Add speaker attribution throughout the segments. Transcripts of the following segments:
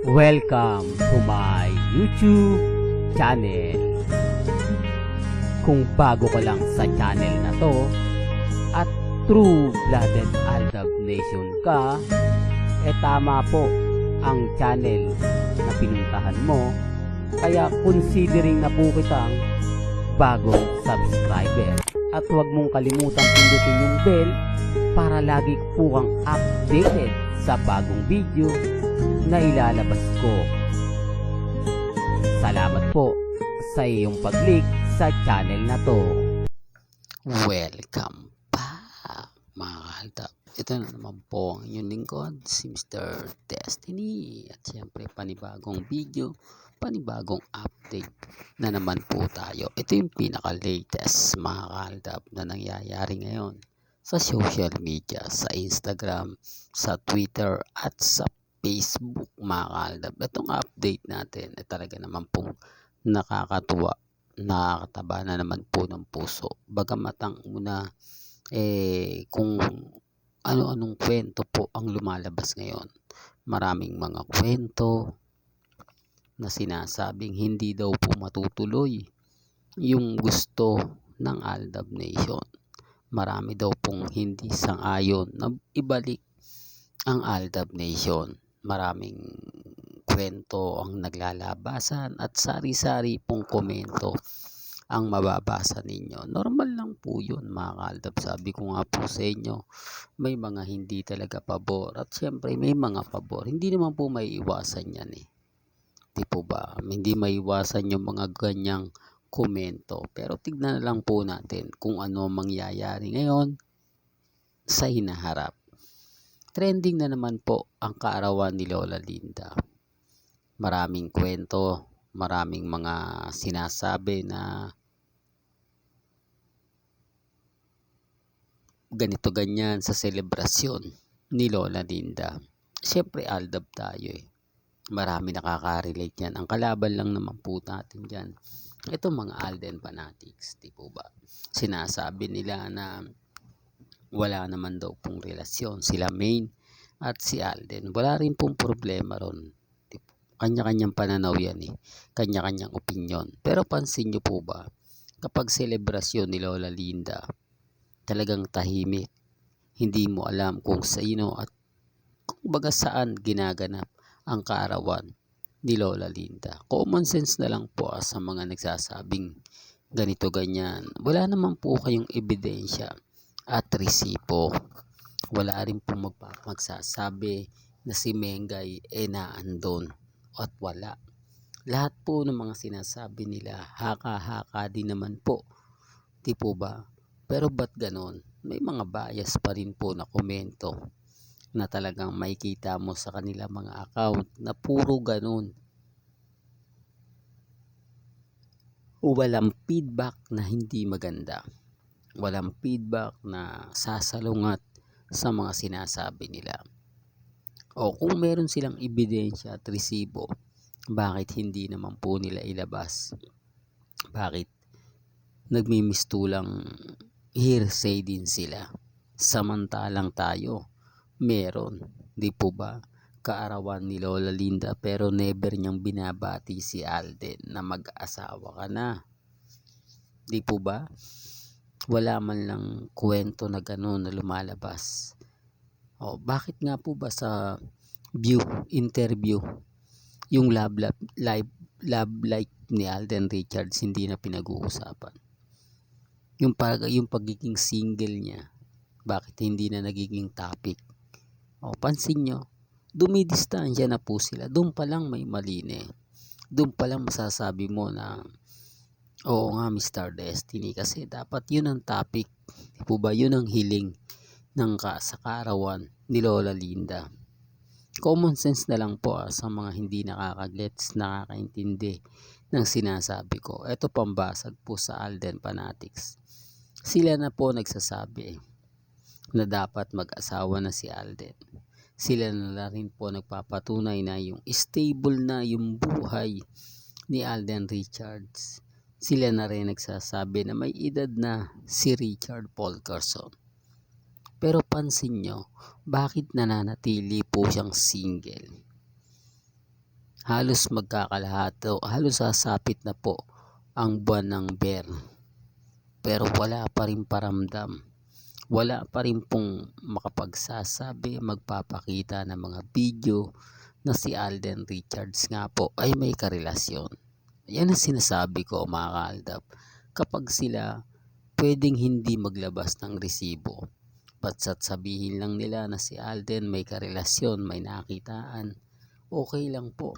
Speaker 1: Welcome to my YouTube channel. Kung bago ka lang sa channel na to at true-blooded Aldab Nation ka, tama po ang channel na pinuntahan mo. Kaya considering na po kitang bagong subscriber. At huwag mong kalimutan pindutin yung bell para lagi po kang updated sa bagong video na ilalabas ko. Salamat po sa iyong pag-click sa channel na to.
Speaker 2: Welcome back mga kaaldab. Ito na naman po ang inyong lingkod, si Mr. Destiny. At siyempre panibagong video, panibagong update na naman po tayo. Ito yung pinaka-latest mga kaaldab na nangyayari ngayon sa social media, sa Instagram, sa Twitter at sa Facebook mga kaaldab. Itong update natin ay talaga naman pong nakakatuwa, nakakataba na naman po ng puso. Bagamat ang una kung ano-anong kwento po ang lumalabas ngayon. Maraming mga kwento na sinasabing hindi daw po matutuloy yung gusto ng Aldab Nation. Marami daw pong hindi sang-ayon na ibalik ang Aldab Nation. Maraming kwento ang naglalabasan at sari-sari pong komento ang mababasa ninyo. Normal lang po yun mga kaaldab. Sabi ko nga po sa inyo, may mga hindi talaga pabor at syempre may mga pabor. Hindi naman po may iwasan yan Di po ba? Hindi may iwasan yung mga ganyang komento. Pero tignan na lang po natin kung ano mangyayari ngayon sa hinaharap. Trending na naman po ang kaarawan ni Lola Linda. Maraming kwento, maraming mga sinasabi na ganito ganyan sa selebrasyon ni Lola Linda. Siyempre Aldab tayo Marami nakaka-relate yan. Ang kalaban lang naman po natin dyan, ito mga Alden fanatics, di po ba? Sinasabi nila na wala naman daw pong relasyon sila Main at si Alden. Wala rin pong problema ron. Kanya-kanyang pananaw yan Kanya-kanyang opinyon. Pero pansin nyo po ba, kapag selebrasyon ni Lola Linda, talagang tahimik. Hindi mo alam kung sino at kung baga saan ginaganap ang kaarawan ni Lola Linda. Common sense na lang po sa mga nagsasabing ganito ganyan. Wala naman po kayong ebidensya at resibo. Wala rin po magsasabi na si Mengay naandon at wala. Lahat po ng mga sinasabi nila haka-haka din naman po. Di po ba? Pero ba't ganon? May mga bias pa rin po na komento na talagang makikita mo sa kanila mga account na puro ganon. Walang feedback na hindi maganda. Walang feedback na sasalungat sa mga sinasabi nila. O kung meron silang ebidensya at resibo, bakit hindi naman po nila ilabas? Bakit nagmimistulang hearsay din sila? Samantalang tayo, meron, di po ba? Kaarawan ni Lola Linda pero never niyang binabati si Alden na mag-asawa ka na. Di po ba? Wala man lang kwento na gano'n na lumalabas. Bakit nga po ba sa interview yung love life ni Alden Richards hindi na pinag-uusapan? Yung pagiging single niya, bakit hindi na nagiging topic? Pansin nyo, dumidistansya na po sila. Doon pa lang may mali Doon pa lang masasabi mo na oo nga Mr. Destiny, kasi dapat yun ang topic. Di po ba? Yun ang hiling ng sa kaarawan ni Lola Linda. Common sense na lang po sa mga hindi nakakagets, nakakaintindi ng sinasabi ko. Ito pambasag po sa Alden fanatics. Sila na po nagsasabi na dapat mag-asawa na si Alden. Sila na rin po nagpapatunay na yung stable na yung buhay ni Alden Richards. Sila na rin nagsasabi na may edad na si Richard Paul Carson. Pero pansin nyo, bakit nananatili po siyang single? halos magkakalahato, halos sasapit na po ang buwan ng Bear. Pero wala pa rin paramdam. Wala pa rin pong makapagsasabi, magpapakita ng mga video na si Alden Richards nga po ay may karelasyon. Yan ang sinasabi ko mga kaaldab. Kapag sila pwedeng hindi maglabas ng resibo, basta't sabihin lang nila na si Alden may karelasyon, may nakitaan, okay lang po.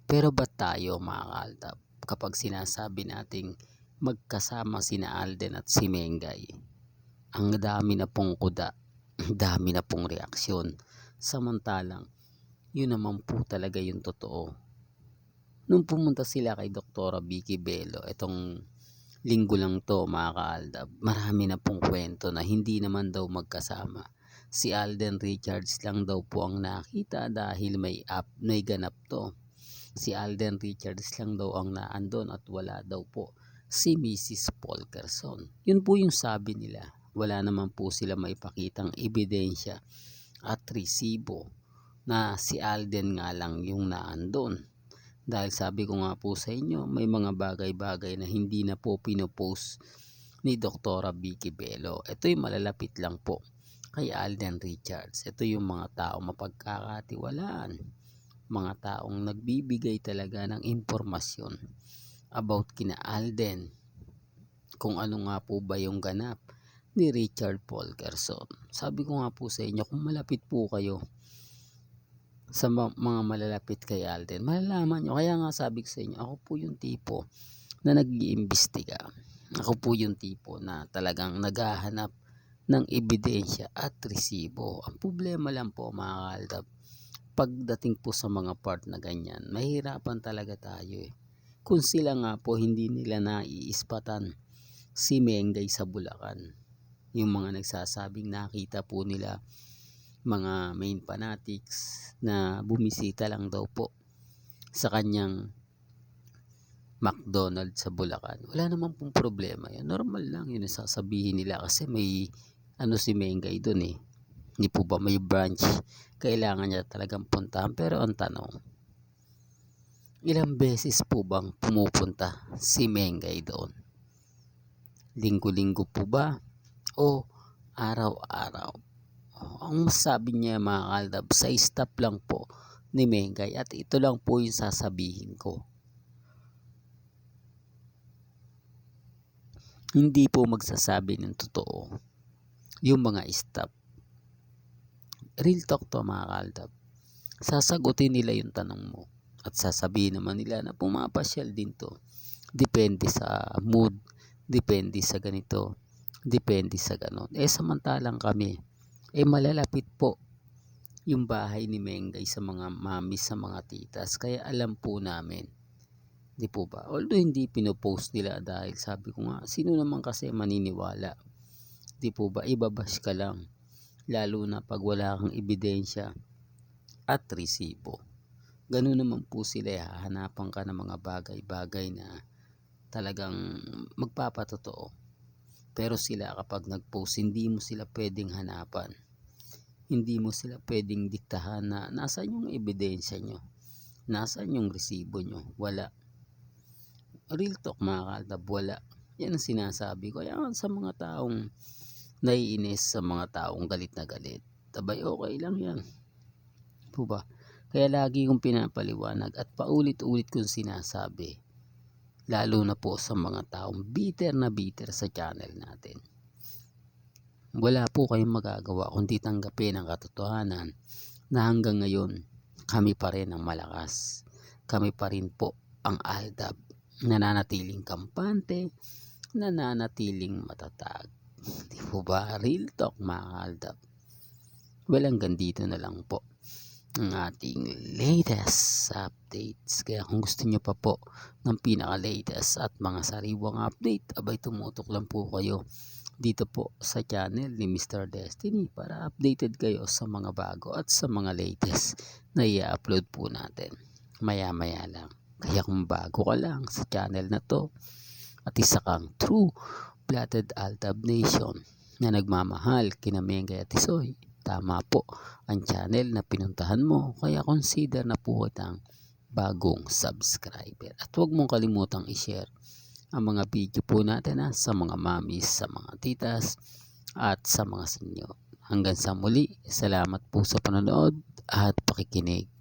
Speaker 2: Pero ba't tayo mga kaaldab, kapag sinasabi nating magkasama sina Alden at si Mengay, ang dami na pong kuda, dami na pong reaksyon. Samantalang, yun naman po talaga yung totoo. Nung pumunta sila kay Dr. Vicky Bello, itong linggo lang to mga kaaldab, marami na pong kwento na hindi naman daw magkasama. Si Alden Richards lang daw po ang nakita dahil may ganap to. Si Alden Richards lang daw ang naandon at wala daw po si Mrs. Polkerson. Yun po yung sabi nila. Wala naman po sila maipakitang ebidensya at resibo na si Alden nga lang yung naandon. Dahil sabi ko nga po sa inyo, may mga bagay-bagay na hindi na po pinopost ni Dr. Vicky Bello. Ito yung malalapit lang po kay Alden Richards. Ito yung mga taong mapagkakatiwalaan, mga taong nagbibigay talaga ng impormasyon about kina Alden, kung ano nga po ba yung ganap ni Richard Polkerson. Sabi ko nga po sa inyo, kung malapit po kayo sa mga malalapit kay Alden, malalaman nyo. Kaya nga sabi ko sa inyo, ako po yung tipo na nag-iimbestiga. Ako po yung tipo na talagang naghahanap ng ebidensya at resibo. Ang problema lang po mga kaaldab, pagdating po sa mga part na ganyan, mahirapan talaga tayo eh. Kung sila nga po hindi nila naiispatan si Mengay sa Bulacan, yung mga nagsasabing nakita po nila mga main fanatics na bumisita lang daw po sa kanyang McDonald's sa Bulacan, wala naman pong problema yan. Normal lang yun ang sasabihin nila kasi may si Mengay doon eh. Hindi po ba may branch, kailangan niya talagang puntahan. Pero ang tanong, ilang beses po bang pumupunta si Mengay doon? Linggo-linggo po ba o araw-araw? Ang masabi niya mga kaaldab, sa stop lang po ni Mengay, at ito lang po yung sasabihin ko. Hindi po magsasabi ng totoo yung mga stop. Real talk to mga kaaldab. Sasagutin nila yung tanong mo at sasabihin naman nila na pumapasyal din to. Depende sa mood, depende sa ganito, depende sa ganon. Samantalang kami, malalapit po yung bahay ni Mengay sa mga mami, sa mga titas. Kaya alam po namin, di po ba? Although hindi pinopost nila dahil sabi ko nga, sino naman kasi maniniwala? Di po ba? Ibabash ka lang. Lalo na pag wala kang ebidensya at resibo. Ganun naman po sila. Hahanapan ka ng mga bagay-bagay na talagang magpapatotoo. Pero sila kapag nag-post, hindi mo sila pwedeng hanapan. Hindi mo sila pwedeng diktahan na nasaan yung ebidensya nyo, nasaan yung resibo nyo. Wala. Real talk mga kaaldab, wala. Yan ang sinasabi ko. Kaya sa mga taong naiinis, sa mga taong galit na galit, tabay okay lang yan. Po ba? Kaya lagi kong pinapaliwanag at paulit-ulit kong sinasabi, lalo na po sa mga taong bitter na bitter sa channel natin. Wala po kayong magagawa kundi tanggapin ang katotohanan na hanggang ngayon kami pa rin ang malakas. Kami pa rin po ang aldab, nananatiling kampante, nananatiling matatag. Di po ba? Real talk mga aldab. Well, hanggang dito na lang po ang ating latest updates. Kaya kung gusto nyo pa po ng pinaka-latest at mga sariwang update, abay tumutok lang po kayo dito po sa channel ni Mr. Destiny para updated kayo sa mga bago at sa mga latest na i-upload po natin maya-maya lang. Kaya kung bago ka lang sa channel na to at isa kang true blooded Aldab Nation na nagmamahal kina Mengay at Tisoy, tama po ang channel na pinuntahan mo. Kaya consider na po kitang bagong subscriber. At huwag mong kalimutang i-share ang mga video po natin sa mga mamis, sa mga titas, at sa mga senyor. Hanggang sa muli, salamat po sa panonood at pakikinig.